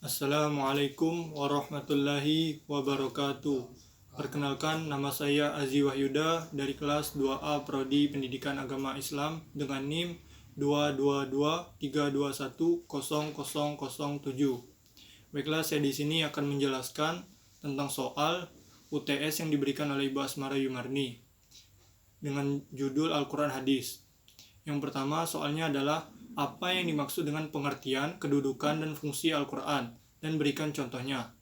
Assalamualaikum warahmatullahi wabarakatuh. Perkenalkan, nama saya Azi Wahyuda dari kelas 2A Prodi Pendidikan Agama Islam dengan NIM 22232100007. Baiklah, saya di sini akan menjelaskan tentang soal UTS yang diberikan oleh Ibu Asmara Yumarni dengan judul Al-Quran Hadis. Yang pertama, soalnya adalah apa yang dimaksud dengan pengertian, kedudukan, dan fungsi Al-Quran, dan berikan contohnya.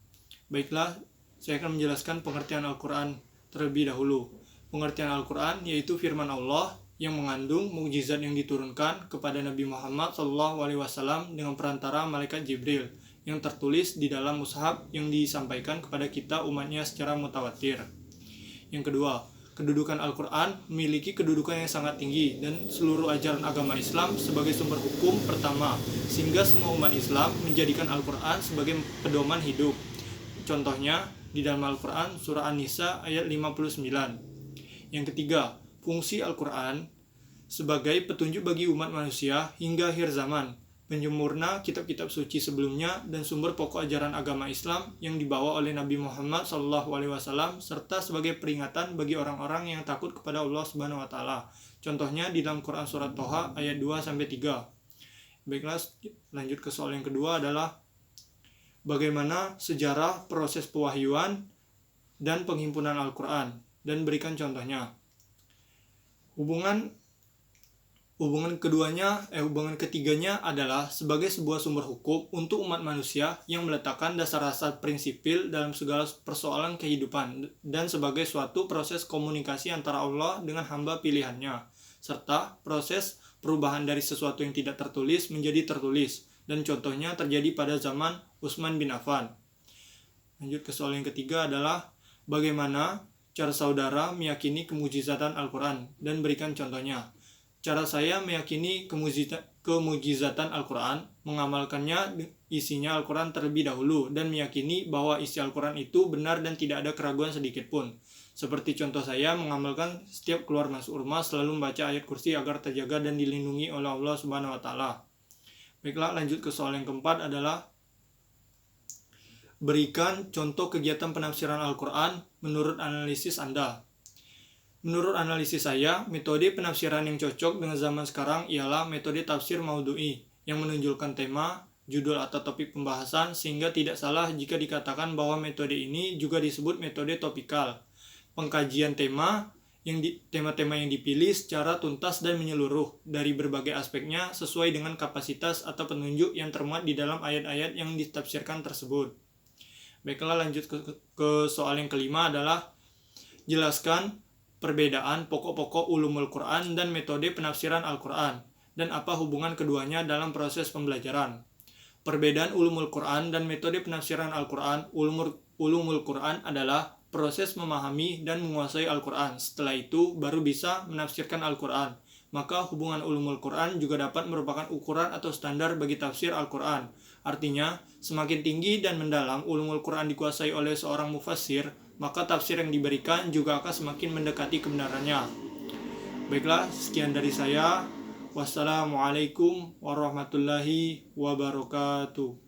Baiklah, saya akan menjelaskan pengertian Al-Quran terlebih dahulu. Pengertian Al-Quran yaitu firman Allah yang mengandung mukjizat yang diturunkan kepada Nabi Muhammad SAW dengan perantara malaikat Jibril yang tertulis di dalam mushaf yang disampaikan kepada kita umatnya secara mutawatir. Yang kedua, kedudukan Al-Quran memiliki kedudukan yang sangat tinggi dan seluruh ajaran agama Islam sebagai sumber hukum pertama, sehingga semua umat Islam menjadikan Al-Quran sebagai pedoman hidup. Contohnya, di dalam Al-Quran surah An-Nisa ayat 59. Yang ketiga, fungsi Al-Quran sebagai petunjuk bagi umat manusia hingga akhir zaman, penyempurna kitab-kitab suci sebelumnya dan sumber pokok ajaran agama Islam yang dibawa oleh Nabi Muhammad SAW, serta sebagai peringatan bagi orang-orang yang takut kepada Allah Subhanahu Wa Taala. Contohnya di dalam Quran surat Toha ayat 2-3. Baiklah, lanjut ke soal yang kedua adalah bagaimana sejarah proses pewahyuan dan penghimpunan Al-Quran, dan berikan contohnya. Hubungan ketiganya adalah sebagai sebuah sumber hukum untuk umat manusia yang meletakkan dasar-dasar prinsipil dalam segala persoalan kehidupan dan sebagai suatu proses komunikasi antara Allah dengan hamba pilihannya, serta proses perubahan dari sesuatu yang tidak tertulis menjadi tertulis, dan contohnya terjadi pada zaman Utsman bin Affan. Lanjut ke soal yang ketiga adalah bagaimana cara saudara meyakini kemujizatan Al-Quran, dan berikan contohnya. Cara saya meyakini kemujizatan Al-Quran, mengamalkannya isinya Al-Quran terlebih dahulu, dan meyakini bahwa isi Al-Quran itu benar dan tidak ada keraguan sedikit pun. Seperti contoh saya mengamalkan setiap keluar masuk rumah selalu membaca ayat kursi agar terjaga dan dilindungi oleh Allah Subhanahu Wa Taala. Baiklah, lanjut ke soal yang keempat adalah berikan contoh kegiatan penafsiran Al-Quran menurut analisis Anda. Menurut analisis saya, metode penafsiran yang cocok dengan zaman sekarang ialah metode tafsir maudhu'i yang menunjukkan tema, judul atau topik pembahasan, sehingga tidak salah jika dikatakan bahwa metode ini juga disebut metode topikal. Pengkajian tema-tema yang dipilih secara tuntas dan menyeluruh dari berbagai aspeknya sesuai dengan kapasitas atau penunjuk yang termuat di dalam ayat-ayat yang ditafsirkan tersebut. Baiklah, lanjut ke soal yang kelima adalah jelaskan perbedaan pokok-pokok ulumul Quran dan metode penafsiran Al-Quran, dan apa hubungan keduanya dalam proses pembelajaran. Perbedaan ulumul Quran dan metode penafsiran Al-Quran. Ulumul Quran adalah proses memahami dan menguasai Al-Quran. Setelah itu baru bisa menafsirkan Al-Quran. Maka hubungan ulumul Quran juga dapat merupakan ukuran atau standar bagi tafsir Al-Quran. Artinya, semakin tinggi dan mendalam ulumul Quran dikuasai oleh seorang mufassir, maka tafsir yang diberikan juga akan semakin mendekati kebenarannya. Baiklah, sekian dari saya. Wassalamualaikum warahmatullahi wabarakatuh.